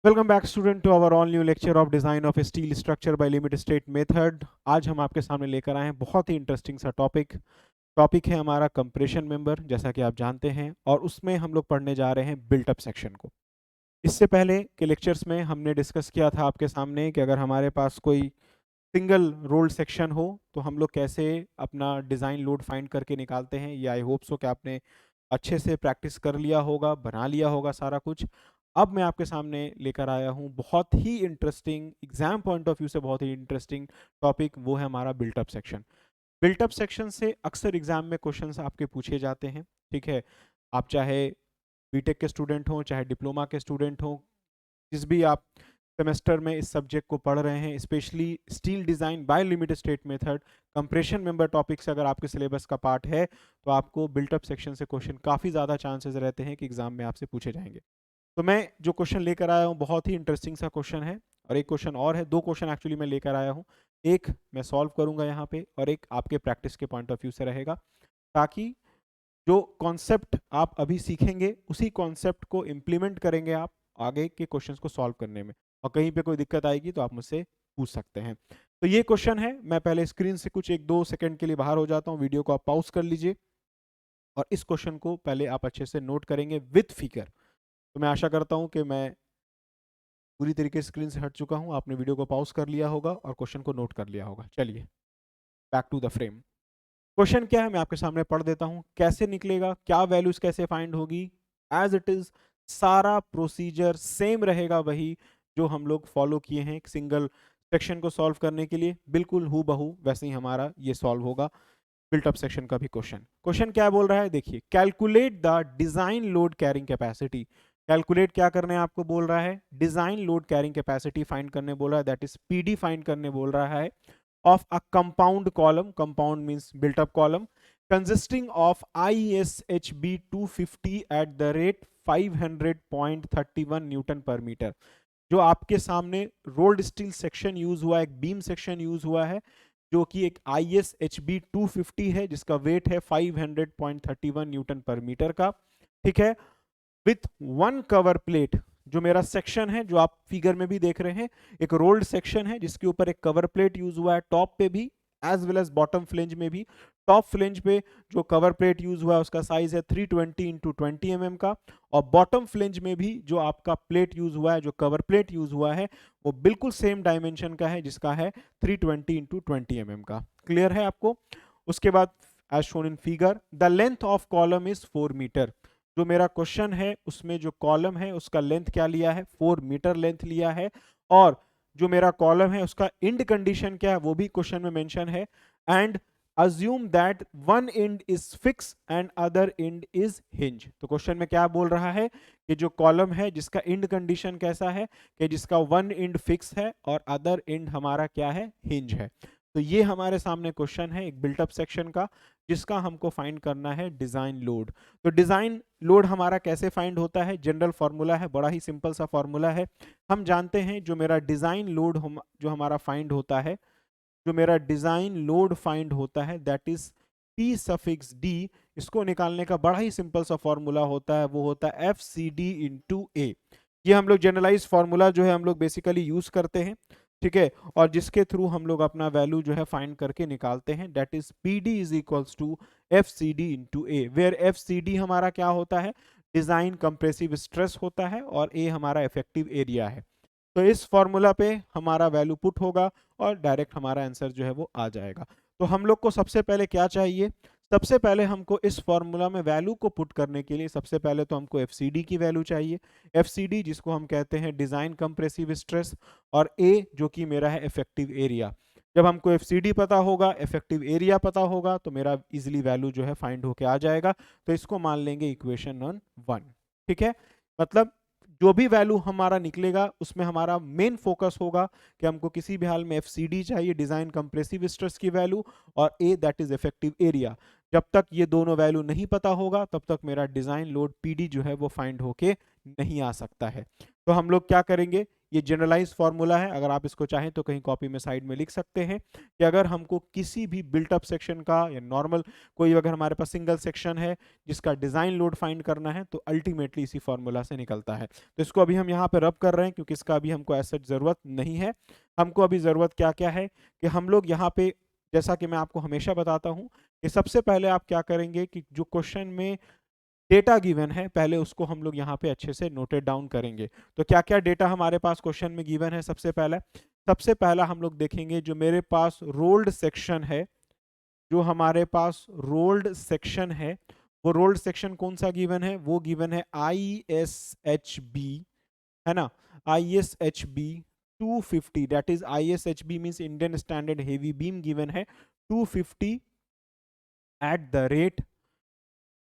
Welcome back student to our all new lecture of design of steel structure by limit state method. आज हम आपके सामने लेकर आए हैं बहुत ही इंटरेस्टिंग सा टॉपिक है हमारा कंप्रेशन मेंबर, जैसा कि आप जानते हैं, और उसमें हम लोग पढ़ने जा रहे हैं बिल्टअप सेक्शन को। इससे पहले के लेक्चर्स में हमने डिस्कस किया था आपके सामने कि अगर हमारे पास कोई सिंगल रोल्ड सेक्शन हो तो हम लोग कैसे अपना डिज़ाइन लोड फाइंड करके निकालते हैं। ये आई होप सो कि आपने अच्छे से प्रैक्टिस कर लिया होगा, बना लिया होगा सारा कुछ। अब मैं आपके सामने लेकर आया हूँ बहुत ही interesting, exam point of view से बहुत ही इंटरेस्टिंग टॉपिक, वो है हमारा बिल्टअप सेक्शन। बिल्टअप सेक्शन से अक्सर एग्जाम में क्वेश्चंस आपके पूछे जाते हैं। ठीक है, आप चाहे बीटेक के स्टूडेंट हों, चाहे डिप्लोमा के स्टूडेंट हों, जिस भी आप सेमेस्टर में इस सब्जेक्ट को पढ़ रहे हैं, specially steel design by limit state method compression member topic से अगर आपके सिलेबस का पार्ट है तो आपको बिल्टअप सेक्शन से क्वेश्चन काफ़ी ज़्यादा चांसेस रहते हैं कि एग्जाम में आपसे पूछे जाएंगे। तो मैं जो क्वेश्चन लेकर आया हूँ बहुत ही इंटरेस्टिंग सा क्वेश्चन है, और एक क्वेश्चन और है, दो क्वेश्चन एक्चुअली मैं लेकर आया हूँ। एक मैं सॉल्व करूंगा यहाँ पे और एक आपके प्रैक्टिस के पॉइंट ऑफ व्यू से रहेगा, ताकि जो कॉन्सेप्ट आप अभी सीखेंगे उसी कॉन्सेप्ट को इम्प्लीमेंट करेंगे आप आगे के क्वेश्चंस को सॉल्व करने में, और कहीं पे कोई दिक्कत आएगी तो आप मुझसे पूछ सकते हैं। तो ये क्वेश्चन है, मैं पहले स्क्रीन से कुछ 1-2 सेकंड के लिए बाहर हो जाता हूँ, वीडियो को आप पॉज कर लीजिए और इस क्वेश्चन को पहले आप अच्छे से नोट करेंगे विथ फिगर। तो मैं आशा करता हूँ कि मैं पूरी तरीके से स्क्रीन से हट चुका हूँ, आपने वीडियो को पॉज कर लिया होगा और क्वेश्चन को नोट कर लिया होगा। चलिए back to the frame. Question क्या है मैं आपके सामने पढ़ देता हूं, कैसे निकलेगा, क्या वैल्यूज कैसे फाइंड होगी। एज इट इज सारा प्रोसीजर सेम रहेगा, वही जो हम लोग फॉलो किए हैं सिंगल सेक्शन को सॉल्व करने के लिए, बिल्कुल हु बहू वैसे ही हमारा ये सॉल्व होगा बिल्टअप सेक्शन का भी। क्वेश्चन क्या बोल रहा है, देखिए, calculate the design load carrying capacity. Calculate क्या करने आपको बोल रहा है, design load carrying capacity find करने बोल रहा है, दैट इज पीडी फाइंड करने बोल रहा है, of a compound column, compound means built up column, consisting of ISHB 250 at the rate 500.31 Newton पर मीटर। जो आपके सामने रोल्ड स्टील सेक्शन यूज हुआ है, एक बीम सेक्शन यूज हुआ है, जो कि एक ISHB 250 है, जिसका वेट है 500.31 न्यूटन पर मीटर का। ठीक है, विथ वन कवर प्लेट। जो मेरा सेक्शन है जो आप फिगर में भी देख रहे हैं, एक रोल्ड सेक्शन है जिसके ऊपर एक कवर प्लेट यूज हुआ है, टॉप पे भी as well as bottom flange में भी। टॉप फ्लेंज पे जो कवर प्लेट यूज हुआ है उसका साइज है 320 इंटू 20 mm का, और बॉटम फ्लेंज में भी जो आपका प्लेट यूज हुआ है, जो कवर प्लेट यूज हुआ है, वो बिल्कुल सेम डायमेंशन का है, जिसका है 320 इंटू 20 mm का। क्लियर है आपको। उसके बाद as shown in figure, the length of column is 4 metre. जो मेरा क्वेश्चन है उसमें जो कॉलम है उसका लेंथ क्या लिया है, 4 मीटर लेंथ लिया है, और जो मेरा कॉलम है उसका इंड कंडीशन क्या है वो भी क्वेश्चन में मेंशन है। And assume that one and is fix and other and is hinge. तो क्वेश्चन में क्या बोल रहा है कि जो कॉलम है जिसका इंड कंडीशन कैसा है, कि जिसका वन एंड फिक्स है और अदर एंड हमारा क्या है, हिंज है। तो ये हमारे सामने क्वेश्चन है एक बिल्टअप सेक्शन का, जिसका हमको फाइंड करना है डिजाइन लोड। तो डिजाइन लोड हमारा कैसे फाइंड होता है, जनरल फॉर्मूला है, बड़ा ही सिंपल सा फॉर्मूला है। हम जानते हैं जो मेरा डिजाइन लोड जो हमारा फाइंड होता है, जो मेरा डिजाइन लोड फाइंड होता है, that is P suffix D। इसको निकालने का बड़ा ही सिंपल सा फॉर्मूला होता है, वो होता है FCD इंटू A। ये हम लोग जनरलाइज फॉर्मूला जो है हम लोग बेसिकली यूज करते हैं। ठीक है, और जिसके थ्रू हम लोग अपना वैल्यू जो है फाइंड करके निकालते हैं, that is PD is equals to FCD into A, where FCD हमारा क्या होता है, डिजाइन कंप्रेसिव स्ट्रेस होता है, और A हमारा इफेक्टिव एरिया है। तो इस फॉर्मूला पे हमारा वैल्यू पुट होगा और डायरेक्ट हमारा आंसर जो है वो आ जाएगा। तो हम लोग को सबसे पहले क्या चाहिए, सबसे पहले हमको इस फॉर्मूला में वैल्यू को पुट करने के लिए सबसे पहले तो हमको FCD की वैल्यू चाहिए। FCD जिसको हम कहते हैं डिजाइन कंप्रेसिव स्ट्रेस, और A जो कि मेरा है इफेक्टिव एरिया। जब हमको FCD पता होगा, इफेक्टिव एरिया पता होगा, तो मेरा इजिली वैल्यू जो है फाइंड होके आ जाएगा। तो इसको मान लेंगे इक्वेशन नंबर 1। ठीक है, मतलब जो भी वैल्यू हमारा निकलेगा उसमें हमारा मेन फोकस होगा कि हमको किसी भी हाल में FCD चाहिए, डिजाइन कंप्रेसिव स्ट्रेस की वैल्यू, और A that is effective area. जब तक ये दोनों वैल्यू नहीं पता होगा तब तक मेरा डिजाइन लोड PD जो है वो फाइंड होके नहीं आ सकता है। तो हम लोग क्या करेंगे, ये जनरलाइज फॉर्मूला है, अगर आप इसको चाहें तो कहीं कॉपी में साइड में लिख सकते हैं कि अगर हमको किसी भी बिल्ट अप सेक्शन का या नॉर्मल कोई अगर हमारे पास सिंगल सेक्शन है जिसका डिजाइन लोड फाइंड करना है तो अल्टीमेटली इसी फॉर्मूला से निकलता है। तो इसको अभी हम यहाँ पे रब कर रहे हैं क्योंकि इसका अभी हमको ऐसा जरूरत नहीं है। हमको अभी जरूरत क्या क्या है कि हम लोग यहाँ पे, जैसा कि मैं आपको हमेशा बताता हूँ कि सबसे पहले आप क्या करेंगे कि जो क्वेश्चन में डेटा गिवन है पहले उसको हम लोग यहाँ पे अच्छे से नोटेड डाउन करेंगे। तो क्या क्या डेटा हमारे पास क्वेश्चन में गिवन है, सबसे पहला हम लोग देखेंगे जो मेरे पास रोल्ड सेक्शन है, जो हमारे पास रोल्ड सेक्शन है वो रोल्ड सेक्शन कौन सा गिवन है, वो गिवन है ISHB, है ना, ISHB 250, that is ISHB means Indian standard heavy beam given है 250 एट द रेट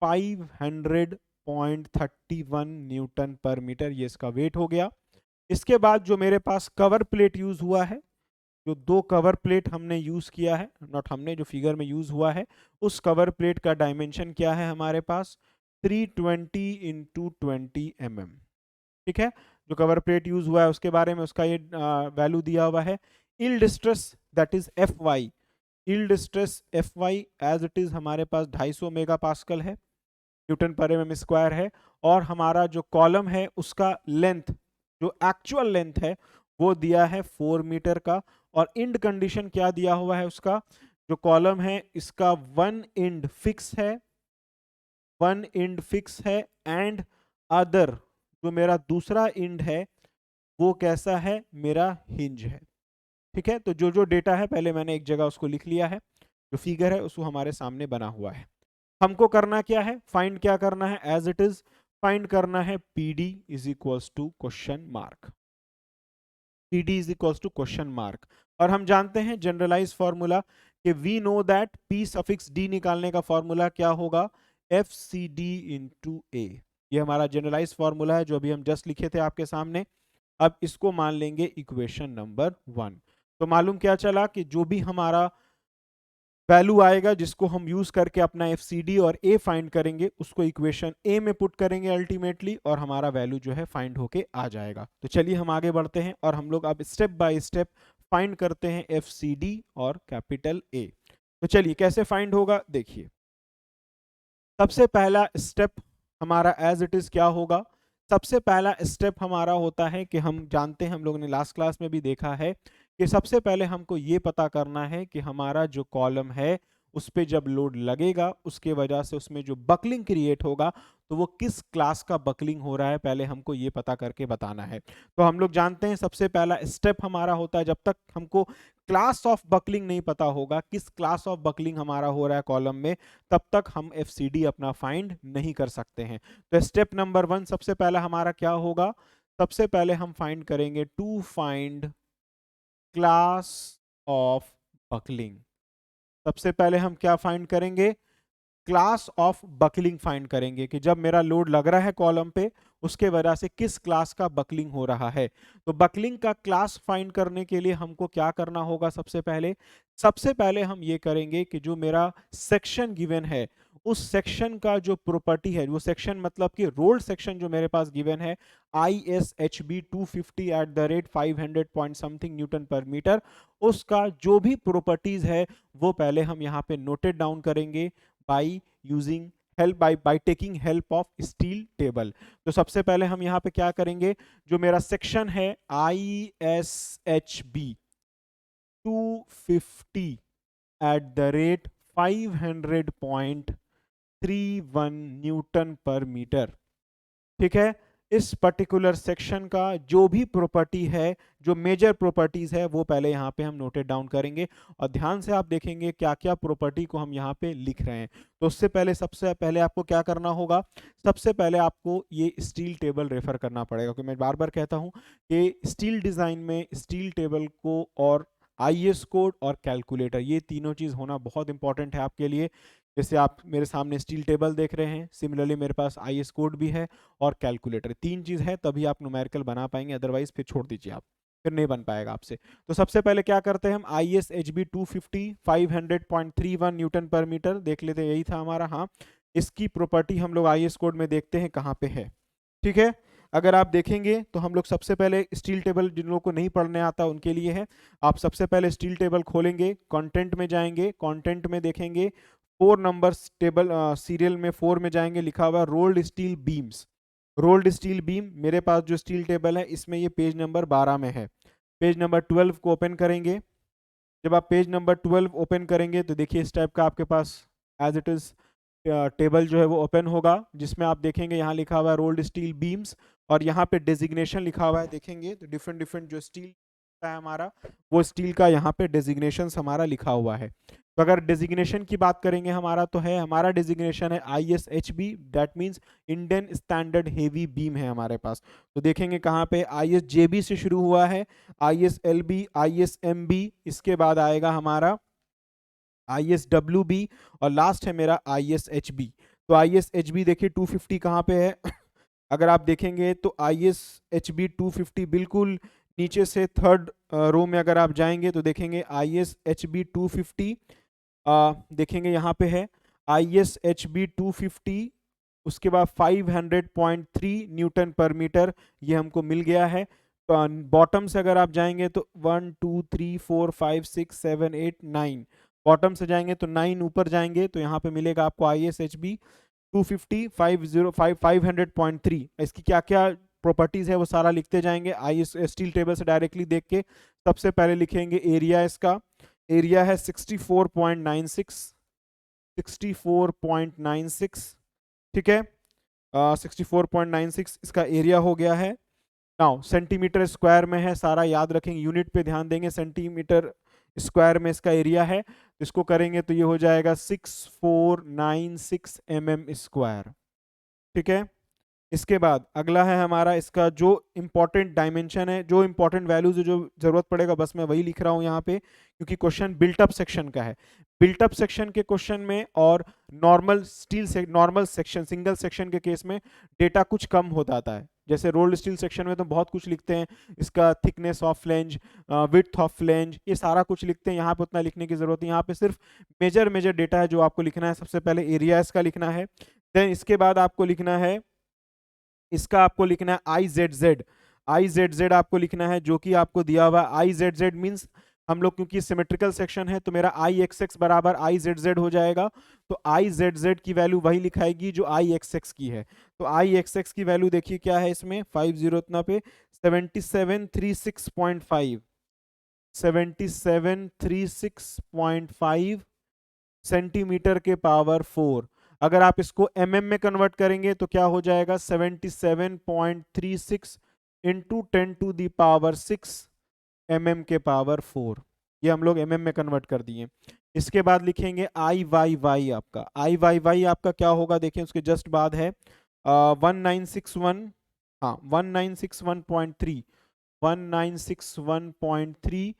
500.31 न्यूटन पर मीटर, ये इसका वेट हो गया। इसके बाद जो मेरे पास कवर प्लेट यूज हुआ है, जो दो कवर प्लेट हमने यूज किया है, नॉट हमने, जो फिगर में यूज हुआ है, उस कवर प्लेट का डायमेंशन क्या है हमारे पास 320 इंटू 20 mm। ठीक है, जो कवर प्लेट यूज हुआ है उसके बारे में उसका ये वैल्यू दिया हुआ है। Yield stress that is FY, yield stress FY as it is हमारे पास 250 मेगा पास्कल है, न्यूटन पर mm स्क्वायर है। और हमारा जो कॉलम है उसका लेंथ, जो एक्चुअल लेंथ है वो दिया है 4 मीटर का। और इंड कंडीशन क्या दिया हुआ है उसका, जो कॉलम है इसका वन इंड फिक्स है एंड अदर, जो मेरा दूसरा इंड है वो कैसा है, मेरा हिंज है। ठीक है, तो जो जो डेटा है पहले मैंने एक जगह उसको लिख लिया है, जो फिगर है उसको हमारे सामने बना हुआ है। हमको करना क्या है, फाइंड क्या करना है, एज इट इज फाइंड करना है PD is equals to question mark, PD is equals to question mark. और हम जानते हैं जनरलाइज फॉर्मूला कि we know that P suffix D निकालने का फॉर्मूला क्या होगा, FCD इंटू A। ये हमारा जनरलाइज फॉर्मूला है जो अभी हम जस्ट लिखे थे आपके सामने। अब इसको मान लेंगे इक्वेशन नंबर 1। तो मालूम क्या चला कि जो भी हमारा वैल्यू आएगा जिसको हम यूज करके अपना FCD और A फाइंड करेंगे उसको इक्वेशन A में पुट करेंगे अल्टीमेटली, और हमारा वैल्यू जो है फाइंड होके आ जाएगा। तो चलिए हम आगे बढ़ते हैं और हम लोग अब स्टेप बाय स्टेप फाइंड करते हैं FCD और कैपिटल A। तो चलिए कैसे फाइंड होगा देखिए, सबसे पहला स्टेप हमारा एज इट इज क्या होगा, सबसे पहला स्टेप हमारा होता है कि हम जानते हैं, हम लोगों ने लास्ट क्लास में भी देखा है कि सबसे पहले हमको ये पता करना है कि हमारा जो कॉलम है उस पे जब लोड लगेगा उसके वजह से उसमें जो बकलिंग क्रिएट होगा तो वो किस क्लास का बकलिंग हो रहा है, पहले हमको ये पता करके बताना है। तो हम लोग जानते हैं सबसे पहला स्टेप हमारा होता है, जब तक हमको क्लास ऑफ बकलिंग नहीं पता होगा, किस क्लास ऑफ बकलिंग हमारा हो रहा है कॉलम में, तब तक हम FCD अपना फाइंड नहीं कर सकते हैं। तो स्टेप नंबर 1 सबसे पहला हमारा क्या होगा, सबसे पहले हम फाइंड करेंगे to find class of buckling. सबसे पहले हम क्या फाइंड करेंगे, क्लास ऑफ बकलिंग फाइंड करेंगे कि जब मेरा लोड लग रहा है कॉलम पे उसके वजह से किस क्लास का बकलिंग हो रहा है। तो बकलिंग का क्लास फाइंड करने के लिए हमको क्या करना होगा, सबसे पहले हम ये करेंगे कि जो मेरा सेक्शन गिवन है उस सेक्शन का जो प्रॉपर्टी है, वो सेक्शन मतलब कि रोल्ड सेक्शन जो मेरे पास गिवन है ISHB 250 at the rate 500 point something Newton पर मीटर, उसका जो भी प्रॉपर्टीज है वो पहले हम यहाँ पे नोटेड डाउन करेंगे by taking help of steel table। तो सबसे पहले हम यहाँ पे क्या करेंगे, जो मेरा सेक्शन है ISHB 250 at the rate 500.31 Newton पर मीटर, ठीक है, इस पर्टिकुलर सेक्शन का जो भी प्रॉपर्टी है, जो मेजर प्रॉपर्टीज है वो पहले यहाँ पे हम नोटेड डाउन करेंगे। और ध्यान से आप देखेंगे क्या क्या प्रॉपर्टी को हम यहाँ पे लिख रहे हैं। तो उससे पहले सबसे पहले आपको क्या करना होगा, सबसे पहले आपको ये स्टील टेबल रेफर करना पड़ेगा, क्योंकि मैं बार बार कहता हूँ कि स्टील डिजाइन में स्टील टेबल को और IS कोड और कैलकुलेटर, ये तीनों चीज होना बहुत इंपॉर्टेंट है आपके लिए। जैसे आप मेरे सामने स्टील टेबल देख रहे हैं, सिमिलरली मेरे पास IS कोड भी है और कैलकुलेटर, तीन चीज है तभी आप न्यूमेरिकल बना पाएंगे, अदरवाइज फिर छोड़ दीजिए आप, फिर नहीं बन पाएगा आपसे। तो सबसे पहले क्या करते हैं हम, ISHB 250 500.31 न्यूटन पर मीटर देख लेते हैं, यही था हमारा। हाँ, इसकी प्रॉपर्टी हम लोग IS कोड में देखते हैं कहाँ पे है, ठीक है। अगर आप देखेंगे तो हम लोग सबसे पहले स्टील टेबल, जिन लोगों को नहीं पढ़ने आता उनके लिए है, आप सबसे पहले स्टील टेबल खोलेंगे, कंटेंट में जाएंगे, कंटेंट में देखेंगे 4 नंबर्स टेबल, सीरियल में 4 में जाएंगे, लिखा हुआ rolled steel beams. Rolled steel beam, मेरे पास जो स्टील टेबल है इसमें ये पेज नंबर 12 में है। पेज नंबर 12 को ओपन करेंगे। जब आप पेज नंबर 12 ओपन करेंगे तो देखिए इस टाइप का आपके पास एज इट इज टेबल जो है वो ओपन होगा, जिसमें आप देखेंगे यहाँ लिखा हुआ है रोल्ड स्टील बीम्स, और यहाँ पे डेजिग्नेशन लिखा हुआ है। देखेंगे तो डिफरेंट डिफरेंट जो स्टील है हमारा, वो स्टील का यहाँ पे डेजिग्नेशन हमारा लिखा हुआ है। तो अगर डेजिग्नेशन की बात करेंगे हमारा, तो है हमारा डेजिग्नेशन है ISHB, that means Indian standard heavy beam है हमारे पास। तो देखेंगे कहाँ पे ISJB से शुरू हुआ है, ISLB, ISMB, इसके बाद आएगा हमारा ISWB, और लास्ट है मेरा ISHB। तो ISHB देखिए 250 कहाँ पे है अगर आप देखेंगे तो ISHB 250 बिल्कुल नीचे से थर्ड रो में अगर आप जाएंगे तो देखेंगे ISHB 250, देखेंगे यहाँ पे है ISHB 250, उसके बाद 500.3 न्यूटन पर मीटर ये हमको मिल गया है। बॉटम से अगर आप जाएंगे तो 1 2 3 4 5 6 7 8 9, बॉटम से जाएंगे तो 9 ऊपर जाएंगे तो यहाँ पे मिलेगा आपको ISHB 250 500.3। इसकी क्या क्या प्रॉपर्टीज है वो सारा लिखते जाएंगे IS स्टील टेबल से डायरेक्टली देख के। सबसे पहले लिखेंगे एरिया, इसका एरिया है 64.96, 64.96, ठीक है, 64.96 इसका एरिया हो गया है। नाउ सेंटीमीटर स्क्वायर में है सारा, याद रखेंगे, यूनिट पे ध्यान देंगे, सेंटीमीटर स्क्वायर में इसका एरिया है। इसको करेंगे तो ये हो जाएगा 6496 mm स्क्वायर, ठीक है। इसके बाद अगला है हमारा इसका जो इंपॉर्टेंट डायमेंशन है, जो इंपॉर्टेंट वैल्यूज जो जरूरत पड़ेगा बस मैं वही लिख रहा हूं यहाँ पे, क्योंकि क्वेश्चन बिल्टअप सेक्शन का है। बिल्टअप सेक्शन के क्वेश्चन में और नॉर्मल स्टील से नॉर्मल सेक्शन सिंगल सेक्शन के केस में डेटा कुछ कम हो जाता है। जैसे रोल्ड स्टील सेक्शन में तो बहुत कुछ लिखते हैं, इसका thickness of flange, width of flange, ये सारा कुछ लिखते हैं। यहाँ पे उतना लिखने की जरूरत नहीं, यहाँ पे सिर्फ मेजर डेटा है जो आपको लिखना है। सबसे पहले एरिया इसका लिखना है, देन इसके बाद आपको लिखना है इसका आपको लिखना है IZZ आपको लिखना है, जो कि आपको दिया हुआ IZZ मींस हम लोग क्योंकि सिमेट्रिकल सेक्शन है तो मेरा IXX बराबर IZZ हो जाएगा। तो IZZ की वैल्यू वही लिखाएगी जो IXX की है। तो IXX की वैल्यू देखिए क्या है इसमें 50 इतना पे 7736.5, 7736.5 सेंटीमीटर के पावर 4। अगर आप इसको mm में कन्वर्ट करेंगे तो क्या हो जाएगा 77.36 into 10 to the power 6 mm के पावर 4। ये हम लोग mm में कन्वर्ट कर दिए। इसके बाद लिखेंगे IYY, आपका IYY आपका क्या होगा देखें, उसके जस्ट बाद है 1961, हाँ 1961.3, 1961.3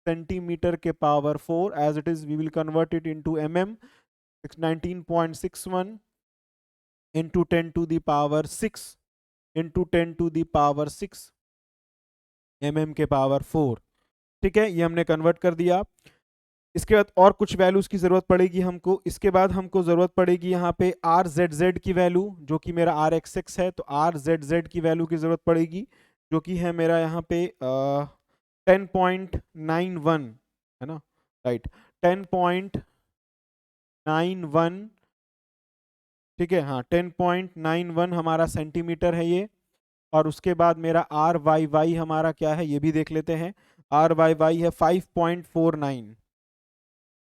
सेंटीमीटर के power 4, as it is we will convert it into mm, 19.61 into 10 to the power 6 into 10 to the power 6 mm के पावर 4, ठीक है, ये हमने कन्वर्ट कर दिया। इसके बाद और कुछ वैल्यूज की जरूरत पड़ेगी हमको। इसके बाद हमको जरूरत पड़ेगी यहाँ पे RZZ की वैल्यू, जो कि मेरा RXX है, तो RZZ की वैल्यू की जरूरत पड़ेगी, जो कि है मेरा यहाँ पे 10.91 है ना, राइट, 10.91, ठीक है, हाँ 10.91 हमारा सेंटीमीटर है ये। और उसके बाद मेरा RYY हमारा क्या है ये भी देख लेते हैं। RYY है 5.49,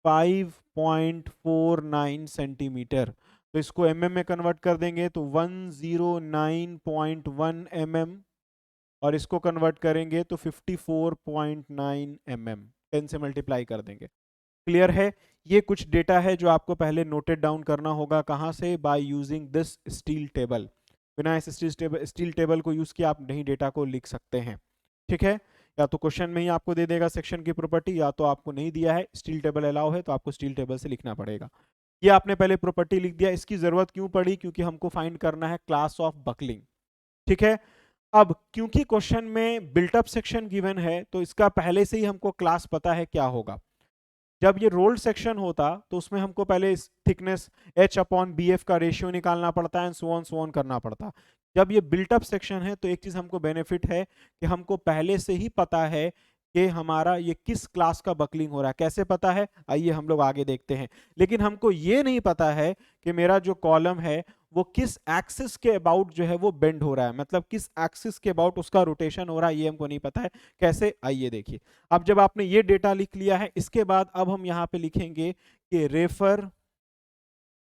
5.49 सेंटीमीटर। तो इसको mm में कन्वर्ट कर देंगे तो 109.1 mm, और इसको कन्वर्ट करेंगे तो 54.9 mm, 10 से मल्टीप्लाई कर देंगे। क्लियर है? ये कुछ डेटा है जो आपको पहले नोटेड डाउन करना होगा। कहाँ से? By using this steel table. बिना इस स्टील टेबल को यूज किए आप नहीं डेटा को लिख सकते हैं, ठीक है। या तो क्वेश्चन में ही आपको दे देगा सेक्शन की प्रॉपर्टी, या तो आपको नहीं दिया है, स्टील टेबल अलाउ है तो आपको स्टील टेबल से लिखना पड़ेगा। ये आपने पहले प्रॉपर्टी लिख दिया। इसकी जरूरत क्यों पड़ी? क्योंकि हमको फाइंड करना है क्लास ऑफ बकलिंग, ठीक है। अब क्योंकि क्वेश्चन में बिल्टअप सेक्शन गिवन है तो इसका पहले से ही हमको क्लास पता है क्या होगा। जब ये रोल्ड सेक्शन होता तो उसमें हमको पहले थिकनेस H/BF का रेशियो निकालना पड़ता है, सो ऑन करना पड़ता। जब ये बिल्टअप सेक्शन है तो एक चीज हमको बेनिफिट है कि हमको पहले से ही पता है कि हमारा ये किस क्लास का बकलिंग हो रहा है। कैसे पता है, आइए हम लोग आगे देखते हैं। लेकिन हमको ये नहीं पता है कि मेरा जो कॉलम है वो किस एक्सिस के अबाउट जो है वो बेंड हो रहा है, मतलब किस एक्सिस के अबाउट उसका रोटेशन हो रहा है, ये हमको नहीं पता है। कैसे, आइए देखिए। अब जब आपने ये डेटा लिख लिया है, इसके बाद अब हम यहाँ पे लिखेंगे कि रेफर,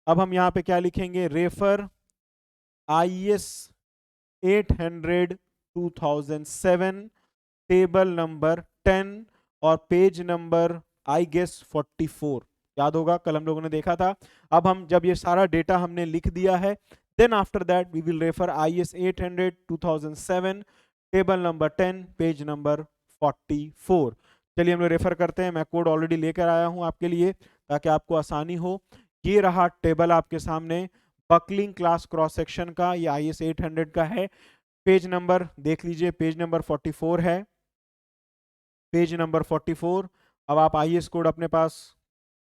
अब हम यहाँ पे क्या लिखेंगे, रेफर IS 800 2007 टेबल नंबर 10 और पेज नंबर आई गेस 44। याद होगा कल हम लोगों ने देखा था। अब हम जब ये सारा डेटा हमने लिख दिया है, then after that we will refer IS 800 2007 table number 10 page number 44। चलिए हम लोग रेफर करते हैं। मैं कोड ऑलरेडी लेकर आया हूं आपके लिए ताकि आपको आसानी हो। ये रहा टेबल आपके सामने, बकलिंग क्लास क्रॉस सेक्शन का, ये IS 800 का है। पेज नंबर देख लीजिए, पेज नंबर 44 है, पेज नंबर 44। अब आप IS कोड अपने पास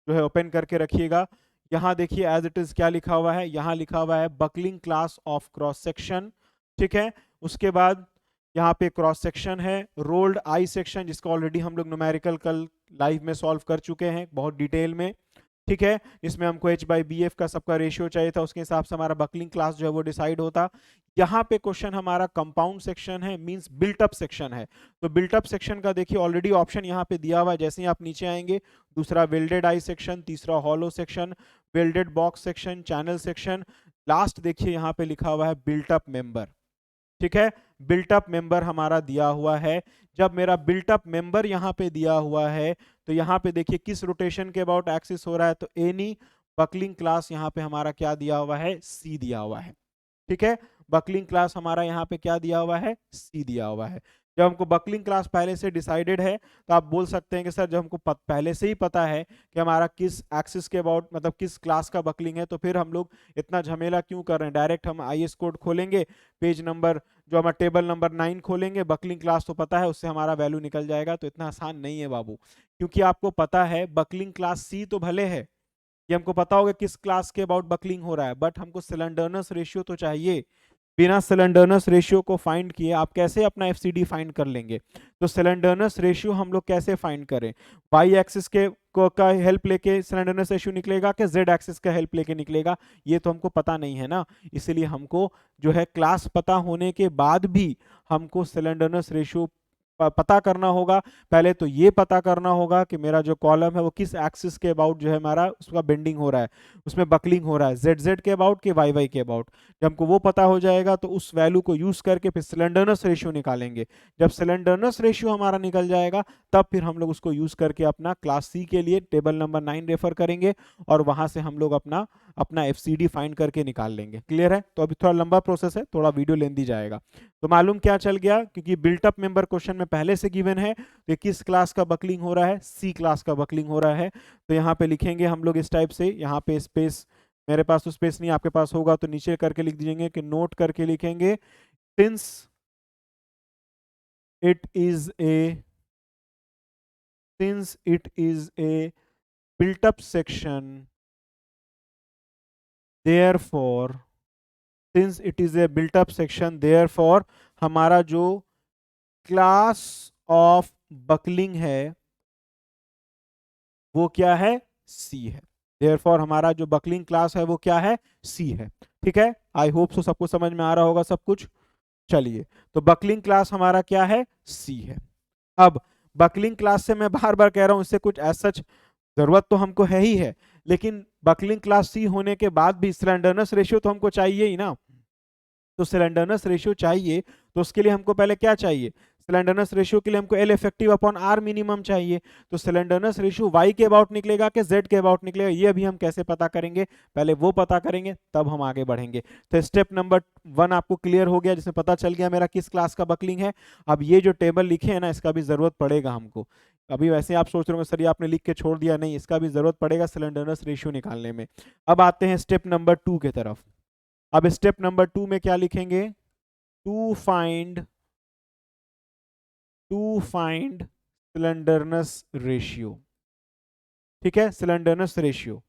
जो है ओपन करके रखिएगा। यहाँ देखिए एज इट इज क्या लिखा हुआ है, यहाँ लिखा हुआ है buckling class of cross section. ठीक है, उसके बाद यहाँ पे क्रॉस सेक्शन है, रोल्ड आई सेक्शन, जिसको ऑलरेडी हम लोग न्यूमेरिकल कल लाइव में सॉल्व कर चुके हैं बहुत डिटेल में। ठीक है, इसमें हमको H/BF का सबका रेशियो चाहिए था, उसके हिसाब से हमारा बकलिंग क्लास जो है वो डिसाइड होता। यहाँ पे क्वेश्चन हमारा कंपाउंड सेक्शन है, मींस बिल्टअप सेक्शन है। तो बिल्टअप सेक्शन का देखिए ऑलरेडी ऑप्शन यहाँ पे दिया हुआ है, जैसे ही आप नीचे आएंगे, दूसरा वेल्डेड आई सेक्शन, तीसरा hollow section, welded box section, channel section, last देखिए यहाँ पे लिखा हुआ है बिल्टअप मेंबर। ठीक है, बिल्टअप मेंबर हमारा दिया हुआ है। जब मेरा बिल्टअप मेंबर यहाँ पे दिया हुआ है तो यहाँ पे देखिए किस रोटेशन के अबाउट एक्सिस हो रहा है, तो एनी बकलिंग क्लास यहाँ पे हमारा क्या दिया हुआ है, सी दिया हुआ है। ठीक है, बकलिंग क्लास हमारा यहाँ पे क्या दिया हुआ है, सी दिया हुआ है। जब हमको बकलिंग क्लास पहले से डिसाइडेड है तो आप बोल सकते हैं कि सर जब हमको पहले से ही पता है कि हमारा किस एक्सिस के अबाउट, मतलब किस क्लास का बकलिंग है, तो फिर हम लोग इतना झमेला क्यों कर रहे हैं। डायरेक्ट हम IS कोड खोलेंगे, पेज नंबर जो हमारा टेबल नंबर 9 खोलेंगे, बकलिंग क्लास तो पता है, उससे हमारा वैल्यू निकल जाएगा। तो इतना आसान नहीं है बाबू, क्योंकि आपको पता है बकलिंग क्लास सी तो भले है, ये हमको पता होगा किस क्लास के अबाउट बकलिंग हो रहा है, बट हमको सिलेंडरनेस रेशियो तो चाहिए। बिना सिलेंडरनेस रेशियो को फाइंड किए आप कैसे अपना FCD फाइंड कर लेंगे। तो सिलेंडरनेस रेशियो हम लोग कैसे फाइंड करें, वाई एक्सिस के का हेल्प लेके सिलेंडरनेस रेशियो निकलेगा कि जेड एक्सिस का हेल्प लेके निकलेगा, ये तो हमको पता नहीं है ना। इसीलिए हमको जो है क्लास पता होने के बाद भी हमको सिलेंडरनेस रेशियो पता करना होगा। पहले तो ये पता करना होगा कि मेरा जो कॉलम है वो किस एक्सिस के अबाउट जो है हमारा उसका बेंडिंग हो रहा है, उसमें बकलिंग हो रहा है, ZZ के अबाउट कि YY के अबाउट। जब हमको वो पता हो जाएगा तो उस वैल्यू को यूज करके फिर सिलेंडरनेस रेशियो निकालेंगे। जब सिलेंडरनेस रेशियो हमारा निकल जाएगा तब फिर हम लोग उसको यूज करके अपना क्लास सी के लिए टेबल नंबर 9 रेफर करेंगे और वहां से हम लोग अपना अपना FCD फाइंड करके निकाल लेंगे। क्लियर है, तो अभी थोड़ा लंबा प्रोसेस है, थोड़ा वीडियो लेंदी जाएगा। तो मालूम क्या चल गया, क्योंकि बिल्टअप मेंबर क्वेश्चन में पहले से गिवन है, तो किस क्लास का बकलिंग हो रहा है, सी क्लास का बकलिंग हो रहा है। तो यहाँ पे लिखेंगे हम लोग इस टाइप से, यहाँ पे स्पेस, मेरे पास तो स्पेस नहीं, आपके पास होगा तो नीचे करके लिख दीजिएंगे कि नोट करके लिखेंगे, since it is a since it is a built up section, therefore since it is a built up section therefore हमारा जो क्लास ऑफ बकलिंग है वो क्या है, सी है। therefore हमारा जो बकलिंग क्लास है वो क्या है, सी है। ठीक है, आई होप सो सबको समझ में आ रहा होगा सब कुछ। चलिए, तो बकलिंग क्लास हमारा क्या है, सी है। अब बकलिंग क्लास से मैं बार बार कह रहा हूं, इससे कुछ एज सच जरूरत तो हमको है ही है, लेकिन बकलिंग क्लास सी होने के बाद भी सिलेंडरनेस रेशियो तो हमको चाहिए ही ना। तो सिलेंडरनेस रेशियो चाहिए तो उसके लिए हमको पहले क्या चाहिए, सिलेंडरनेस रेशियो के लिए हमको L effective upon R minimum चाहिए। तो सिलेंडरनेस रेशियो Y के अबाउट निकलेगा कि Z के अबाउट निकलेगा, ये अभी हम कैसे पता करेंगे, पहले वो पता करेंगे तब हम आगे बढ़ेंगे। तो स्टेप नंबर 1 आपको क्लियर हो गया, जिसमें पता चल गया मेरा किस क्लास का बकलिंग है। अब ये जो टेबल लिखे है ना, इसका भी जरूरत पड़ेगा हमको। अभी वैसे आप सोच रहे होंगे सर ये आपने लिख के छोड़ दिया, नहीं, इसका भी जरूरत पड़ेगा सिलेंडरनेस रेशियो निकालने में। अब आते हैं स्टेप नंबर 2 के तरफ। अब स्टेप नंबर 2 में क्या लिखेंगे, टू फाइंड सिलेंडरनेस रेशियो। ठीक है, slenderness ratio,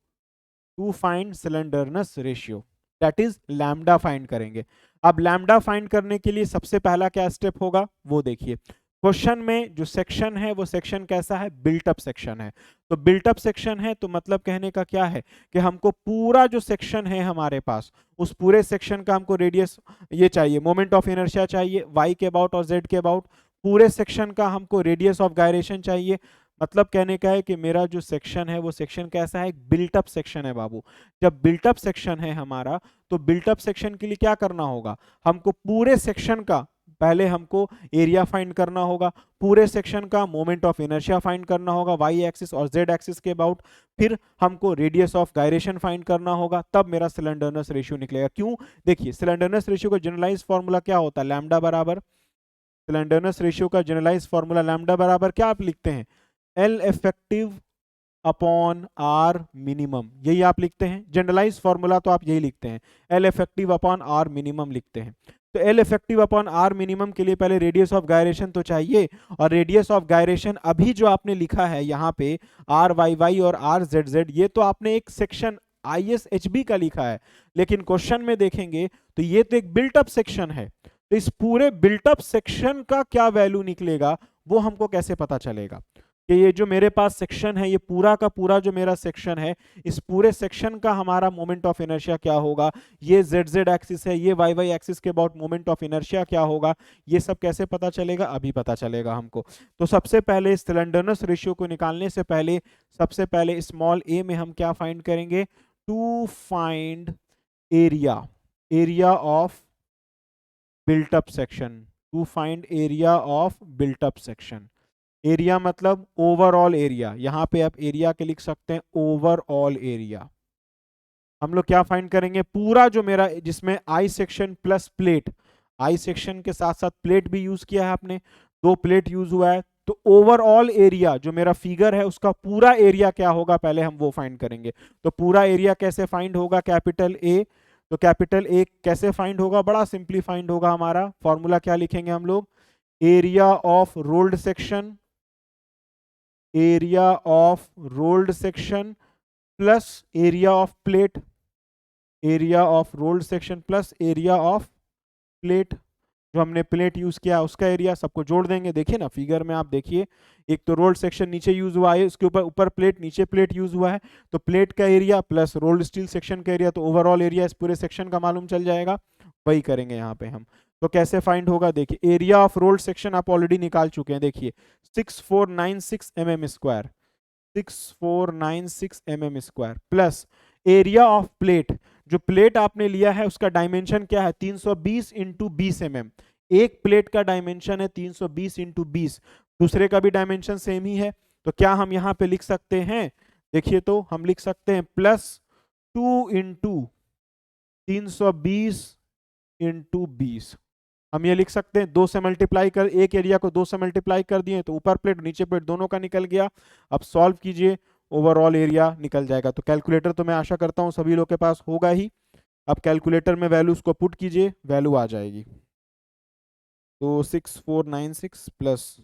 to find slenderness ratio, that is lambda find करेंगे। अब लैम्डा फाइंड करने के लिए सबसे पहला क्या स्टेप होगा वो देखिए। क्वेश्चन में जो सेक्शन है वो सेक्शन कैसा है, बिल्ट अप सेक्शन है। तो बिल्ट अप सेक्शन है तो मतलब कहने का क्या है कि हमको पूरा जो सेक्शन है हमारे पास, उस पूरे सेक्शन का हमको रेडियस ये चाहिए, मोमेंट ऑफ इनर्शिया चाहिए y के अबाउट और z के अबाउट। पूरे सेक्शन का हमको रेडियस ऑफ गायरेशन चाहिए। मतलब कहने का है कि मेरा जो सेक्शन है वो सेक्शन कैसा है, एक बिल्ट अप सेक्शन है बाबू। जब बिल्ट अप सेक्शन है हमारा, तो बिल्ट अप सेक्शन के लिए क्या करना होगा, हमको पूरे सेक्शन का पहले हमको एरिया फाइंड करना होगा, पूरे सेक्शन का मोमेंट ऑफ इनर्शिया फाइंड करना होगा वाई एक्सिस और जेड एक्सिस के अबाउट, फिर हमको रेडियस ऑफ गायरेशन फाइंड करना होगा, तब मेरा सिलेंडरनेस रेशियो निकलेगा। क्यों, देखिए सिलेंडरनेस रेशियो का जनरलाइज फॉर्मूला क्या होता है, लैम्डा बराबर, सिलेंडरनेस रेशियो का जनरलाइज फॉर्मूला लैम्डा बराबर क्या आप लिखते हैं, L effective upon R minimum, यही आप लिखते हैं। जनरलाइज फॉर्मूला तो आप यही लिखते हैं, L effective upon R minimum लिखते हैं। तो L effective upon R minimum के लिए पहले रेडियस ऑफ गायरेशन तो चाहिए, और रेडियस ऑफ गायरेशन अभी जो आपने लिखा है यहाँ पे आर वाई वाई और आर जेड जेड, ये तो आपने एक सेक्शन ISHB का लिखा है, लेकिन क्वेश्चन में देखेंगे तो ये तो एक बिल्टअप सेक्शन है। तो इस पूरे बिल्टअप सेक्शन का क्या वैल्यू निकलेगा वो हमको कैसे पता चलेगा कि ये जो मेरे पास सेक्शन है, ये पूरा का पूरा जो मेरा सेक्शन है, इस पूरे सेक्शन का हमारा मोमेंट ऑफ इनर्शिया क्या होगा, ये जेड जेड एक्सिस है, ये वाई वाई एक्सिस के अबाउट मोमेंट ऑफ इनर्शिया क्या होगा, ये सब कैसे पता चलेगा, अभी पता चलेगा हमको। तो सबसे पहले स्लेंडरनेस रेशियो को निकालने से पहले सबसे पहले स्मॉल a में हम क्या फाइंड करेंगे, to find area, area of built up section, to find area of built up section. Area मतलब ओवरऑल एरिया, यहां पे आप एरिया के लिख सकते हैं ओवरऑल एरिया। हम लोग क्या फाइंड करेंगे, पूरा जो मेरा जिसमें I section plus plate, I section के साथ साथ प्लेट भी यूज किया है आपने, दो प्लेट यूज हुआ है, तो ओवरऑल एरिया जो मेरा फिगर है उसका पूरा एरिया क्या होगा पहले हम वो फाइंड करेंगे। तो पूरा एरिया कैसे फाइंड होगा, कैपिटल ए। तो कैपिटल ए कैसे फाइंड होगा, बड़ा सिंपली फाइंड होगा, हमारा फॉर्मूला क्या लिखेंगे हम लोग, area of rolled section, area of rolled section plus area of plate, area of rolled section plus area of plate, जो हमने प्लेट यूज किया उसका एरिया सबको जोड़ देंगे। देखिए ना फिगर में आप देखिए, एक तो रोल्ड सेक्शन नीचे यूज हुआ है, उसके ऊपर ऊपर प्लेट, नीचे प्लेट यूज हुआ है, तो प्लेट का area plus rolled steel section का एरिया, तो ओवरऑल एरिया इस पूरे सेक्शन का मालूम चल जाएगा। वही करेंगे यहाँ पे हम। तो कैसे फाइंड होगा, देखिए एरिया ऑफ रोल्ड सेक्शन आप ऑलरेडी निकाल चुके हैं, देखिए 6496 mm square, 6496 mm square plus area of plate, जो प्लेट आपने लिया है उसका डायमेंशन क्या है, 320 इंटू 20 mm। एक प्लेट का डायमेंशन है 320 इंटू 20, दूसरे का भी डायमेंशन सेम ही है। तो क्या हम यहाँ पे लिख सकते हैं, देखिए तो हम लिख सकते हैं प्लस 2 इंटू 320 इंटू 20, हम ये लिख सकते हैं, दो से मल्टीप्लाई कर, एक एरिया को दो से मल्टीप्लाई कर दिए तो ऊपर प्लेट नीचे प्लेट दोनों का निकल गया। अब सॉल्व कीजिए, ओवरऑल एरिया निकल जाएगा। तो कैलकुलेटर तो मैं आशा करता हूं सभी लोग के पास होगा ही। अब कैलकुलेटर में वैल्यूज को पुट कीजिए, वैल्यू आ जाएगी। तो 6496 प्लस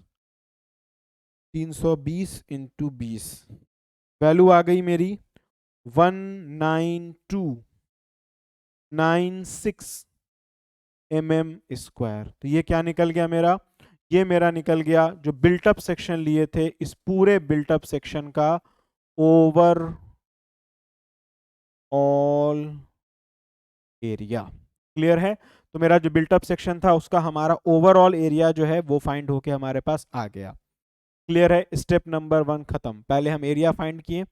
320 इंटू 20, वैल्यू आ गई मेरी 19296 mm स्क्वायर। तो ये क्या निकल गया मेरा, ये मेरा निकल गया जो बिल्टअप सेक्शन लिए थे इस पूरे बिल्टअप सेक्शन का ओवर ऑल एरिया। क्लियर है, तो मेरा जो बिल्टअप सेक्शन था उसका हमारा ओवरऑल एरिया जो है वो फाइंड होके हमारे पास आ गया। क्लियर है, स्टेप नंबर 1 खत्म। पहले हम एरिया फाइंड किए,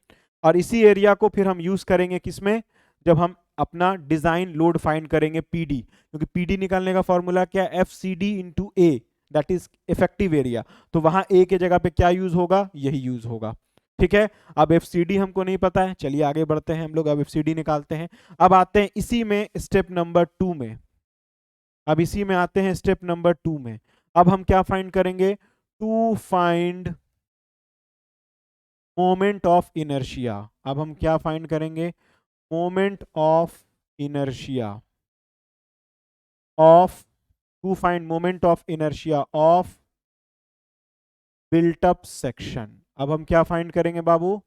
और इसी एरिया को फिर हम यूज करेंगे किसमें, जब हम अपना डिजाइन लोड फाइंड करेंगे पीडी, क्योंकि पीडी निकालने का फॉर्मूला क्या है, FCD into A, that is effective area. तो वहां ए के जगह पे क्या यूज होगा, यही यूज होगा। ठीक है, अब FCD हमको नहीं पता है, चलिए आगे बढ़ते हैं हम लोग, अब FCD निकालते हैं। अब आते हैं इसी में स्टेप नंबर 2 में, अब इसी में आते हैं स्टेप नंबर 2 में। अब हम क्या फाइंड करेंगे, to find moment of inertia. अब हम क्या फाइंड करेंगे, moment of inertia of, to find moment of inertia of built up section. अब हम क्या फाइंड करेंगे बाबू,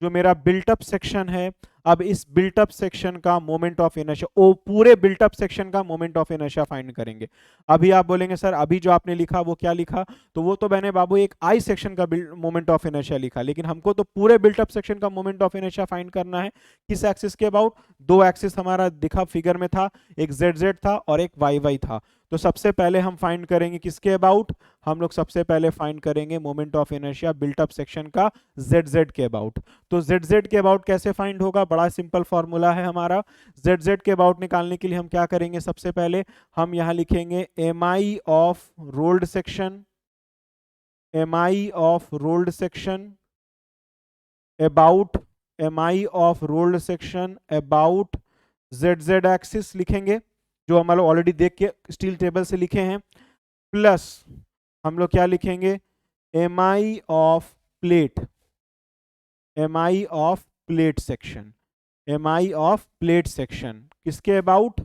जो मेरा बिल्टअप सेक्शन है, अब इस बिल्टअप सेक्शन का मोमेंट ऑफ इनर्शिया, ओ पूरे बिल्टअप सेक्शन का मोमेंट ऑफ इनर्शिया फाइंड करेंगे। अभी आप बोलेंगे सर अभी जो आपने लिखा वो क्या लिखा, तो वो तो मैंने बाबू एक आई सेक्शन का मोमेंट ऑफ इनर्शिया लिखा, लेकिन हमको तो पूरे बिल्टअप सेक्शन का मोमेंट ऑफ इनर्शिया फाइंड करना है। किस एक्सिस के अबाउट, दो एक्सिस हमारा दिखा फिगर में था, एक ZZ था और एक YY था। तो सबसे पहले हम फाइंड करेंगे किसके अबाउट, हम लोग सबसे पहले फाइंड करेंगे moment of inertia built up section का ZZ के अबाउट। तो ZZ के अबाउट कैसे फाइंड होगा, बड़ा सिंपल फॉर्मूला है हमारा। ZZ के अबाउट निकालने के लिए हम क्या करेंगे, सबसे पहले हम यहां लिखेंगे MI of rolled section, MI of rolled section about, MI of rolled section about ZZ axis लिखेंगे, जो हम लोग ऑलरेडी देख के स्टील टेबल से लिखे हैं, प्लस हम लोग क्या लिखेंगे, MI of plate, MI of plate section, MI of plate section किसके अबाउट,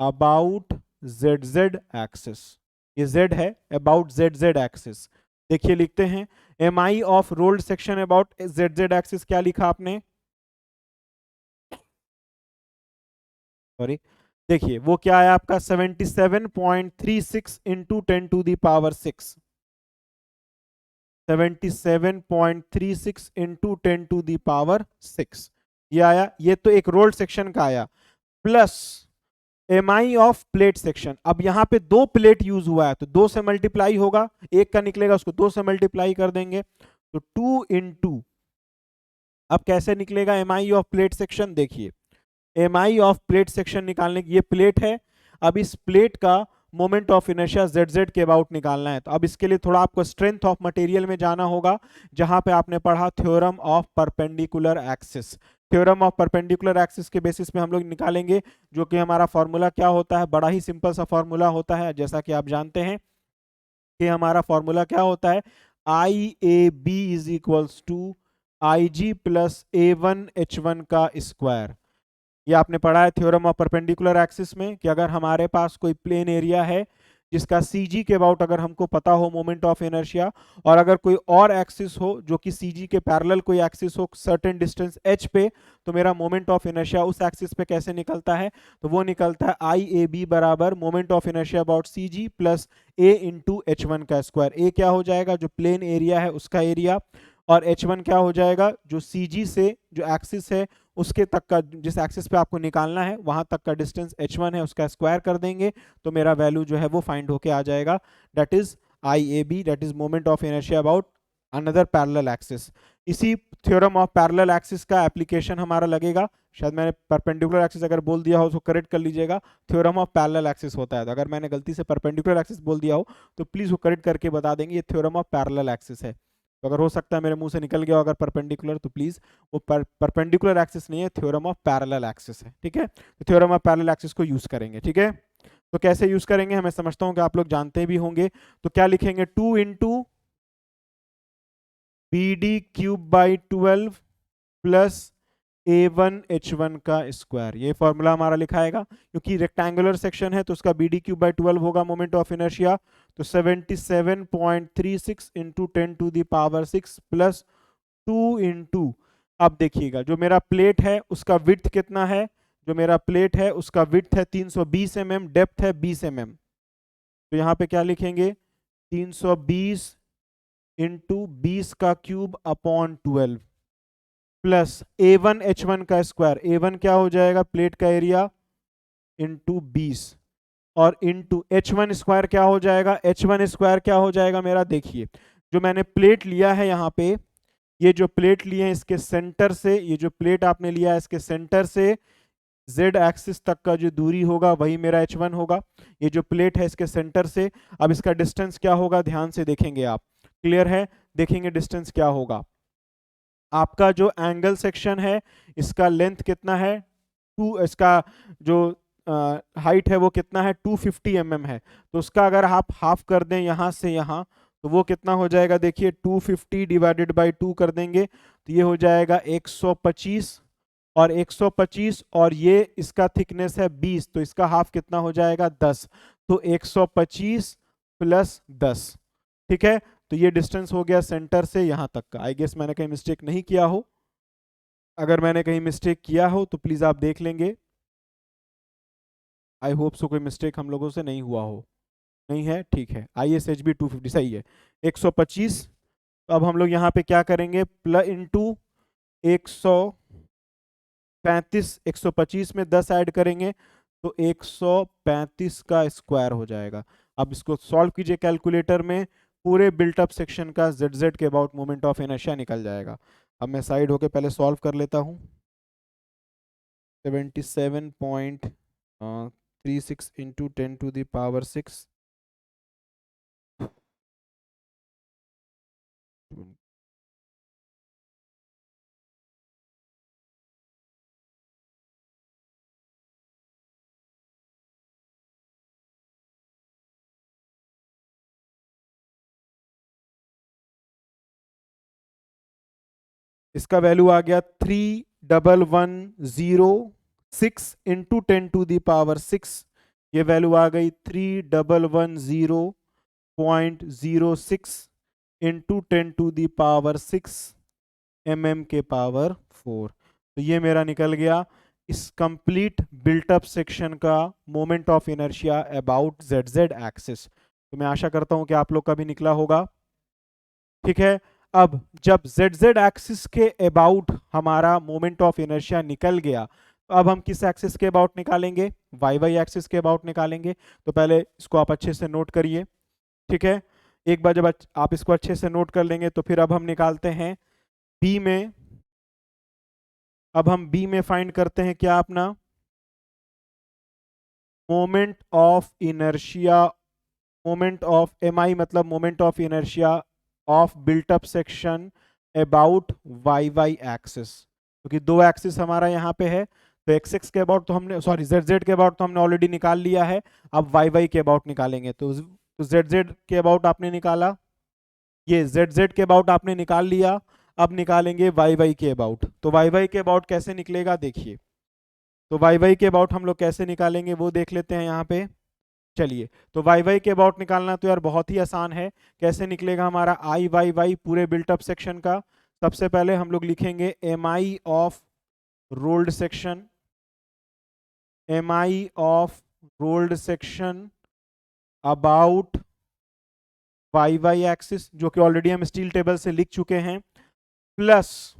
अबाउट ZZ एक्सिस, ये Z है, अबाउट ZZ एक्सिस। देखिए लिखते हैं MI of rolled section about ZZ axis, क्या लिखा आपने, सॉरी, देखिए वो क्या है आपका 77.36 into 10 to the power 6, 77.36 into 10 to the power 6 ये आया, ये तो एक रोल्ड सेक्शन का आया, plus MI of plate section. अब यहाँ पे दो प्लेट यूज हुआ है तो दो से मल्टीप्लाई होगा, एक का निकलेगा उसको दो से मल्टीप्लाई कर देंगे, तो 2 इंटू, अब कैसे निकलेगा MI ऑफ प्लेट सेक्शन, देखिए MI ऑफ प्लेट सेक्शन निकालने की, ये प्लेट है, अब इस प्लेट का मोमेंट ऑफ इनर्शिया ZZ के अबाउट निकालना है। तो अब इसके लिए थोड़ा आपको स्ट्रेंथ ऑफ मटेरियल में जाना होगा, जहां पे आपने पढ़ा theorem of perpendicular axis. Theorem of perpendicular axis के बेसिस पे हम लोग निकालेंगे, जो कि हमारा फॉर्मूला क्या होता है, बड़ा ही सिंपल सा फॉर्मूला होता है, जैसा कि आप जानते हैं कि हमारा फॉर्मूला क्या होता है, IAB is equals to IG plus A1H1 का स्क्वायर। ये आपने पढ़ा है थ्योरम ऑफ परपेंडिकुलर एक्सिस में, कि अगर हमारे पास कोई प्लेन एरिया है जिसका CG के अबाउट अगर हमको पता हो मोमेंट ऑफ इनर्शिया, और अगर कोई और एक्सिस हो जो कि CG के पैरेलल कोई एक्सिस हो सर्टेन डिस्टेंस h पे, तो मेरा मोमेंट ऑफ इनर्शिया उस एक्सिस पे कैसे निकलता है, तो वो निकलता है IAB बराबर moment of inertia about CG plus A into H1 का स्क्वायर। A क्या हो जाएगा, जो प्लेन एरिया है उसका एरिया, और H1 क्या हो जाएगा, जो CG से जो एक्सिस है उसके तक का, जिस एक्सिस पे आपको निकालना है वहां तक का डिस्टेंस H1 है, उसका स्क्वायर कर देंगे तो मेरा वैल्यू जो है वो फाइंड होके आ जाएगा, that is IAB, that is moment of inertia about another parallel axis. इसी थ्योरम ऑफ पैरेलल एक्सिस का एप्लीकेशन हमारा लगेगा, शायद मैंने परपेंडिकुलर एक्सिस अगर बोल दिया हो तो करेक्ट कर लीजिएगा, थ्योरम ऑफ पैरेलल एक्सिस होता है, तो अगर मैंने गलती से परपेंडिकुलर एक्सिस बोल दिया हो तो प्लीज वो करेक्ट करके बता देंगे, ये थ्योरम ऑफ पैरेलल एक्सिस है। तो अगर हो सकता है मेरे मुंह से निकल गया अगर परपेंडिकुलर, तो प्लीज वो परपेंडिकुलर एक्सिस नहीं है, थ्योरम ऑफ पैरेलल एक्सिस है, ठीक है। तो थ्योरम ऑफ पैरेलल एक्सिस को यूज करेंगे, ठीक है। तो कैसे यूज करेंगे, मैं समझता हूं कि आप लोग जानते भी होंगे। तो क्या लिखेंगे, 2 into BD cube by 12 plus A1H1 का स्क्वायर, ये फॉर्मूला हमारा लिखाएगा, क्योंकि रेक्टेंगुलर सेक्शन है तो उसका BD क्यूब बाई 12 होगा मोमेंट ऑफ इनर्शिया, तो 77.36 into 10 to the power 6 plus 2 into, अब देखिएगा जो मेरा प्लेट है उसका विड्थ कितना है, जो मेरा प्लेट है उसका विड्थ है 320 mm, डेप्थ है 20 mm, तो यहाँ पे क्या लिखेंगे 320 इंटू 20 का क्यूब अपॉन 12 प्लस A1H1 का स्क्वायर, A1 क्या हो जाएगा प्लेट का एरिया इंटू 20, और इंटू H1 स्क्वायर क्या हो जाएगा, H1 स्क्वायर क्या हो जाएगा मेरा, देखिए जो मैंने प्लेट लिया है यहाँ पे, ये जो प्लेट लिए हैं इसके सेंटर से, ये जो प्लेट आपने लिया है इसके सेंटर से Z एक्सिस तक का जो दूरी होगा वही मेरा H1 होगा, ये जो प्लेट है इसके सेंटर से। अब इसका डिस्टेंस क्या होगा, ध्यान से देखेंगे आप, क्लियर है, देखेंगे डिस्टेंस क्या होगा, आपका जो एंगल सेक्शन है इसका लेंथ कितना है, इसका जो हाइट है वो कितना है 250 mm है, तो उसका अगर आप हाफ कर दें यहाँ से यहाँ तो वो कितना हो जाएगा, देखिए 250 डिवाइडेड बाई 2 कर देंगे तो ये हो जाएगा 125, और 125 और ये इसका थिकनेस है 20, तो इसका हाफ कितना हो जाएगा 10, तो 125 प्लस 10, ठीक है। तो ये डिस्टेंस हो गया सेंटर से यहाँ तक का। आई गेस मैंने कहीं मिस्टेक नहीं किया हो, अगर मैंने कहीं मिस्टेक किया हो तो प्लीज़ आप देख लेंगे। आई होप सो कोई मिस्टेक हम लोगों से नहीं हुआ हो। नहीं है, ठीक है। ISHB 250 सही है, 125। तो अब हम लोग यहाँ पे क्या करेंगे, प्लस इंटू 135, 125 में 10 ऐड करेंगे तो 135 का स्क्वायर हो जाएगा। अब इसको सॉल्व कीजिए कैलकुलेटर में, पूरे बिल्टअप सेक्शन का ZZ के अबाउट मोमेंट ऑफ इनर्शिया निकल जाएगा। अब मैं साइड होके पहले सॉल्व कर लेता हूँ। 77.36 इंटू 10⁶ इसका वैल्यू आ गया 3116 इंटू 10⁶। ये वैल्यू आ गई 3110.06 इंटू 10⁶ mm के पावर 4। तो ये मेरा निकल गया इस कंप्लीट बिल्टअप सेक्शन का moment of inertia about ZZ axis. तो मैं आशा करता हूं कि आप लोग का भी निकला होगा। ठीक है, अब जब ZZ एक्सिस के अबाउट हमारा मोमेंट ऑफ इनर्शिया निकल गया, तो अब हम किस एक्सिस के अबाउट निकालेंगे, YY एक्सिस के अबाउट निकालेंगे। तो पहले इसको आप अच्छे से नोट करिए। ठीक है, एक बार जब आप इसको अच्छे से नोट कर लेंगे तो फिर अब हम निकालते हैं बी में। अब हम बी में फाइंड करते हैं क्या, अपना moment of inertia, moment of MI मतलब moment of inertia of built up section about YY axis, क्योंकि दो एक्सिस हमारा यहाँ पे है। तो XX के अबाउट तो हमने, सॉरी ZZ के अबाउट तो हमने ऑलरेडी निकाल लिया है, अब YY के अबाउट निकालेंगे। तो ZZ के अबाउट आपने निकाला, ये ZZ के अबाउट आपने निकाल लिया, अब निकालेंगे YY के अबाउट। तो YY के अबाउट कैसे निकलेगा देखिए, तो YY के अबाउट हम लोग कैसे निकालेंगे वो देख लेते हैं यहाँ पे। चलिए, तो YY के अबाउट निकालना तो यार बहुत ही आसान है। कैसे निकलेगा हमारा IYY पूरे बिल्टअप सेक्शन का। सबसे पहले हम लोग लिखेंगे MI of rolled section, MI of rolled section about YY axis, जो कि ऑलरेडी हम स्टील टेबल से लिख चुके हैं, प्लस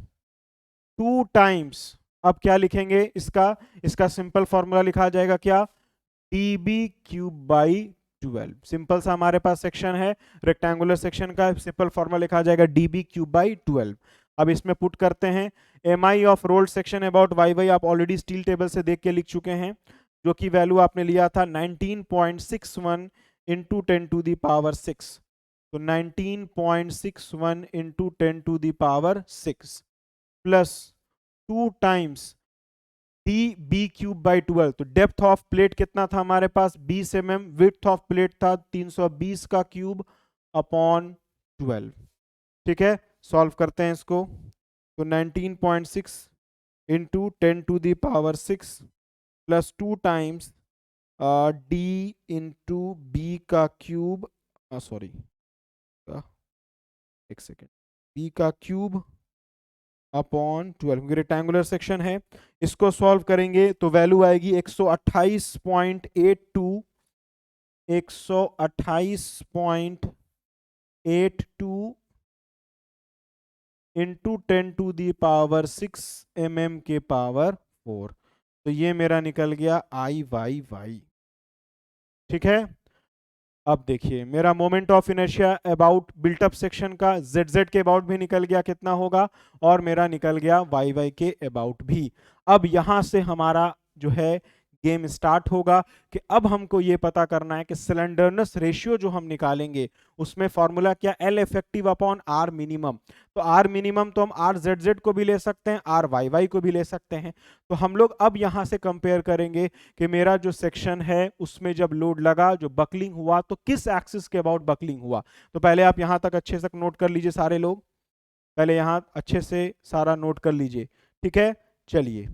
2 टाइम्स, अब क्या लिखेंगे इसका सिंपल फॉर्मूला लिखा जाएगा क्या, dB³/12। सिंपल सा हमारे पास सेक्शन है रेक्टेंगुलर सेक्शन का, सिंपल फॉर्मूला लिखा जाएगा dB³/12। अब इसमें पुट करते हैं MI of rolled section about YY, आप ऑलरेडी स्टील टेबल से देख के लिख चुके हैं, जो कि वैल्यू आपने लिया था 19.61 इंटू 10⁶। तो 19.61 इंटू 10⁶ प्लस 2 टाइम्स dB³/12। तो डेप्थ ऑफ प्लेट कितना था हमारे पास, 20 mm, विड्थ ऑफ प्लेट था 320 का क्यूब अपॉन 12। ठीक है, सॉल्व करते हैं इसको। तो 19.6 into 10⁶ plus 2 times D into B का क्यूब, सॉरी एक सेकेंड, B का क्यूब अपॉन 12, क्योंकि रेक्टेंगुलर सेक्शन है। इसको सॉल्व करेंगे तो वैल्यू आएगी 128.82, 128.82 इंटू 10⁶ mm के पावर 4। तो ये मेरा निकल गया IYY। ठीक है, अब देखिए मेरा moment of inertia about built up section का ZZ के अबाउट भी निकल गया, कितना होगा, और मेरा निकल गया YY के अबाउट भी। अब यहां से हमारा जो है गेम स्टार्ट होगा कि अब हमको ये पता करना है कि सिलेंडरनेस रेशियो जो हम निकालेंगे उसमें फॉर्मूला क्या, L effective upon R minimum. तो R मिनिमम तो हम RZZ को भी ले सकते हैं, RYY को भी ले सकते हैं। तो हम लोग अब यहां से कंपेयर करेंगे कि मेरा जो सेक्शन है उसमें जब लोड लगा, जो बकलिंग हुआ, तो किस एक्सिस के अबाउट बकलिंग हुआ। तो पहले आप यहां तक अच्छे से नोट कर लीजिए सारे लोग, पहले यहां अच्छे से सारा नोट कर लीजिए। ठीक है, चलिए